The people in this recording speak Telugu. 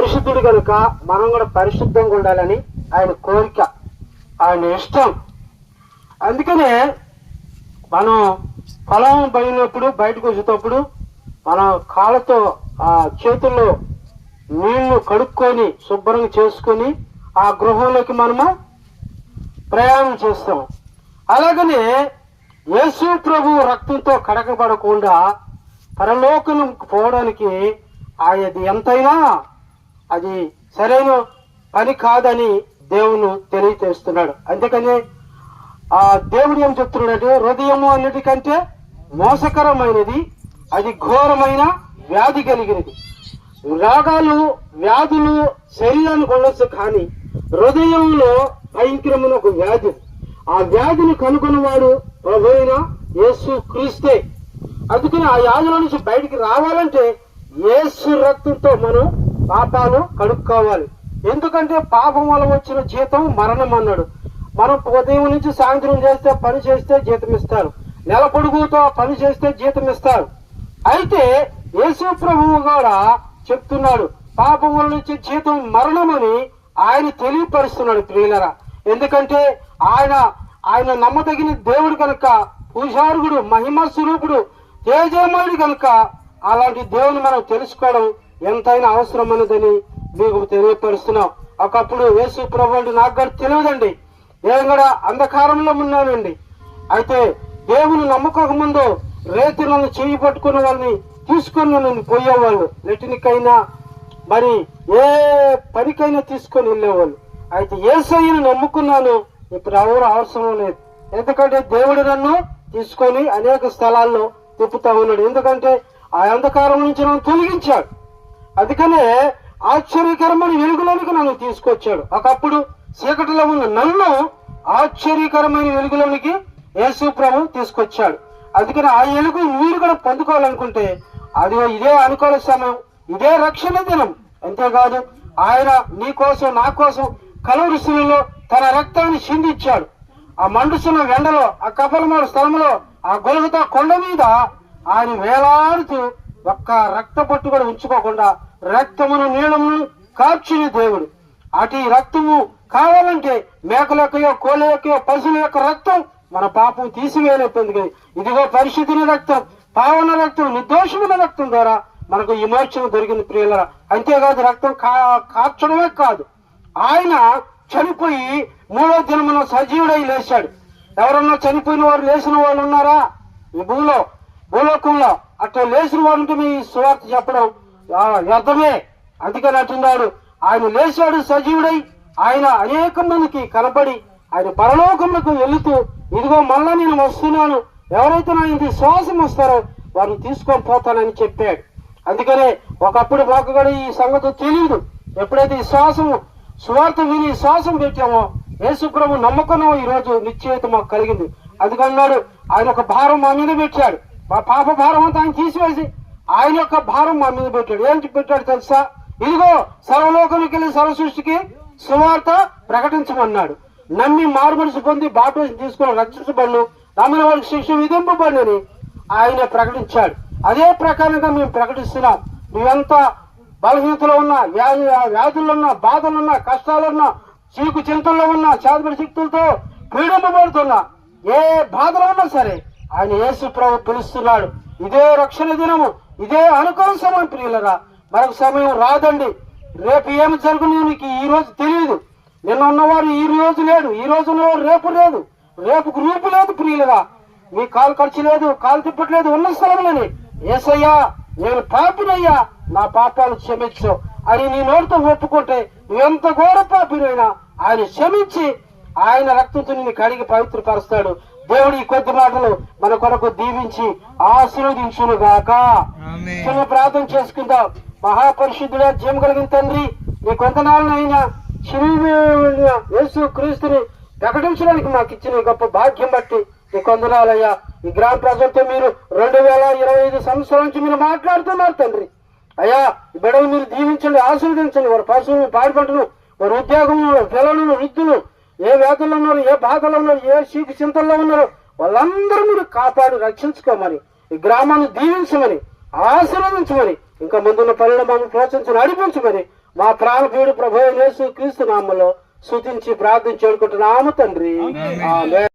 పరిశుద్ధుడు కనుక మనం కూడా పరిశుద్ధంగా ఉండాలని ఆయన కోరిక, ఆయన ఇష్టం. అందుకనే మనం పొలం పోయినప్పుడు బయటకు వచ్చేటప్పుడు మన కాళ్ళతో ఆ చేతుల్లో నీళ్లు కడుక్కొని శుభ్రంగా చేసుకొని ఆ గృహంలోకి మనము ప్రయాణం చేస్తాం. అలాగనే యేసు ప్రభు రక్తంతో కడగబడకుండా పరలోకం పోవడానికి అది ఎంతైనా అది సరైన పని కాదని దేవుడు తెలియజేస్తున్నాడు. అందుకని ఆ దేవుడు ఏం చెప్తున్నాడు, హృదయము అన్నిటికంటే మోసకరమైనది, అది ఘోరమైన వ్యాధి కలిగినది. రోగాలు వ్యాధులు శరీరానికి ఉండొచ్చు, కానీ హృదయంలో భయంకరమైన ఒక వ్యాధి. ఆ వ్యాధిని కనుగొన్నవాడు ప్రభు అయిన యేసు క్రీస్తే. అందుకని ఆ వ్యాధుల నుంచి బయటికి రావాలంటే యేసు రక్తంతో మనం పాపాలు కడుక్కోవాలి. ఎందుకంటే పాపం వల్ల వచ్చిన జీతం మరణం అన్నాడు. మనం ఉదయం నుంచి సాయంత్రం చేస్తే పని చేస్తే జీతం ఇస్తారు, నెల పొడుగుతో పని చేస్తే జీతం ఇస్తారు. అయితే యేసు ప్రభువు కూడా చెప్తున్నాడు, పాపం వల్ల వచ్చే జీతం మరణం అని ఆయన తెలియపరుస్తున్నాడు ప్రియులరా. ఎందుకంటే ఆయన నమ్మదగిన దేవుడు కనుక, పూజారుగుడు, మహిమ స్వరూపుడు, తేజమయుడు కనుక అలాంటి దేవుని మనం తెలుసుకోవడం ఎంతైనా అవసరమైనదని మీకు తెలియపరుస్తున్నాం. ఒకప్పుడు యేసు ప్రభు అంటే నాకు కూడా తెలియదండి, నేను కూడా అంధకారంలో ఉన్నానండి. అయితే దేవుని నమ్మకం ముందు రేతులను చేయి పట్టుకున్న వాళ్ళని తీసుకొని నన్ను పోయేవాళ్ళు, నెటినికైనా మరి ఏ పనికైనా తీసుకొని వెళ్ళేవాళ్ళు. అయితే యేసయ్యను నమ్ముకున్నాను, ఇప్పుడు ఎవరు అవసరం లేదు. ఎందుకంటే దేవుడు నన్ను తీసుకొని అనేక స్థలాల్లో తిప్పుతా ఉన్నాడు. ఎందుకంటే ఆ అంధకారం నుంచి నన్ను తొలగించాడు. అందుకనే ఆశ్చర్యకరమైన వెలుగులోనికి నన్ను తీసుకొచ్చాడు. ఒకప్పుడు చీకటిలో ఉన్న నన్ను ఆశ్చర్యకరమైన వెలుగులోనికి యేసు ప్రభు తీసుకొచ్చాడు. అందుకని ఆ వెలుగు మీరు కూడా పొందుకోవాలనుకుంటే అది ఇదే అనుకూల సమయం, ఇదే రక్షణ దినం. అంతేకాదు ఆయన నీ కోసం నా కోసం కలువరి శిలువలో తన రక్తాన్ని చిందించాడు. ఆ మండుస్తున్న వెండలో, ఆ కపలమాడు స్థలంలో, ఆ గొలుగుతా కొండ మీద ఆయన వేలాడుతూ ఒక్క రక్త పట్టు కూడా ఉంచుకోకుండా రక్తమును నీళ్ళమును కార్చిన దేవుడు. అటు రక్తము కావాలంటే మేకల యొక్కయో, కోళ్ళ యొక్కయో, పశువుల యొక్క రక్తం మన పాపం తీసివేయలేకపోయింది. ఇదిగో పరిశుద్ధుని రక్తం, పావన రక్తం, నిర్దోషమైన రక్తం ద్వారా మనకు విమోచన దొరికింది ప్రియులరా. అంతేకాదు రక్తం కార్చడమే కాదు, ఆయన చనిపోయి 3వ దినమున సజీవుడై లేచాడు. ఎవరన్నా చనిపోయిన వారు లేచిన వాళ్ళు ఉన్నారా ఈ భూలోకంలో? అట్లా లేచిన వారు ఉంటే మీ సువార్త చెప్పడం వ్యర్థమే. అందుకని అంటున్నాడు, ఆయన లేచాడు సజీవుడై, ఆయన అనేక మందికి కనపడి ఆయన పరలోకములకు వెళుతూ ఇదిగో మళ్ళా నేను వస్తున్నాను, ఎవరైతే నా ఇంటి శ్వాసం వస్తారో వారిని తీసుకొని పోతానని చెప్పాడు. అందుకనే ఒకప్పుడు మాకు కూడా ఈ సంగతి తెలియదు. ఎప్పుడైతే ఈ సువార్త విని శ్వాసం పెట్టామో, యేసుప్రభు నమ్మకమో ఈ రోజు నిశ్చయిత మాకు కలిగింది. అందుకన్నాడు, ఆయన ఒక భారం మా మీద పెట్టాడు. మా పాప భారం అంతా ఆయన తీసివేసి ఆయన యొక్క భారం మా మీద పెట్టాడు. ఏంటి పెట్టాడు తెలుసా? ఇదిగో సర్వలోకానికి వెళ్ళి సర్వ సృష్టికి సువార్త ప్రకటించమన్నాడు. నమ్మి మారుమనసు పొంది బాప్టిజం తీసుకుని రక్షించబడును, నమ్మిన వారికి శిక్ష విధింపబడినని ఆయన ప్రకటించాడు. అదే ప్రకారంగా మేము ప్రకటిస్తున్నాం. నువ్వెంత బలహీనతలో ఉన్నా, వ్యాధులున్నా, బాధలున్నా, కష్టాలున్నా, చీకు చింతల్లో ఉన్నా, చేతబడి శక్తులతో పీడింపబడుతున్నా, ఏ బాధలో ఉన్నా సరే ఆయన యేసు ప్రభు పిలుస్తున్నాడు. ఇదే రక్షణ దినము, ఇదే అనుకూల సమయం ప్రియులరా. మరొక సమయం రాదండి. రేపు ఏమి జరుగును నీకు ఈ రోజు తెలియదు. నిన్న ఉన్నవారు ఈ రోజు లేడు, ఈ రోజు ఉన్నవారు రేపు లేదు, రేపుకు రూపు లేదు ప్రియులరా. మీ కాలు ఖర్చు లేదు, కాలు తిప్పట్లేదు, ఉన్న స్థలంలోని యేసయ్యా నేను పాపినయ్యా, నా పాపాలు క్షమించు అని నీ నోటితో ఒప్పుకుంటే నువ్వెంత ఘోర పాపినైనా ఆయన క్షమించి ఆయన రక్తంతో నిన్ను కడిగి పవిత్రపరుస్తాడు. దేవుడు ఈ కొద్ది మాటలు మన కొరకు దీవించి ఆశీర్వదించును గాక. చిన్న ప్రార్థన చేసుకుందాం. మహాపరిశుద్ధుడా, జీవం కలిగిన తండ్రి, నీ కొంతనాళ్ళనైనా యేసు క్రీస్తుని ప్రకటించడానికి మాకు ఇచ్చిన గొప్ప భాగ్యం బట్టి నీ కొందనాలయ్యా. ఈ గ్రామ ప్రజలతో మీరు 2025 సంవత్సరాల నుంచి మీరు మాట్లాడుతున్నారు తండ్రి. అయ్యా ఈ బిడ్డలు మీరు దీవించండి, ఆశీర్వదించండి. వారి పశువులను, పాడి పంటను, వారి ఉద్యోగంలో, పిల్లలను, వృద్ధులు ఏ వ్యాధుల్లో ఉన్నారు, ఏ బాధలో ఉన్నారు, ఏ చీకు చింతల్లో ఉన్నారో వాళ్ళందరూ మీరు కాపాడి రక్షించుకోమని, ఈ గ్రామాన్ని దీవించమని, ఆశీర్వదించమని ఇంకా ముందున్న పనులు మమ్మల్ని ప్రోత్సహించి నడిపించమని మా ప్రాణప్రియుడు ప్రభువైన యేసు క్రీస్తు నామములో స్తుతించి ప్రార్థించి వేడుకుంటున్నాము తండ్రి. ఆమేన్.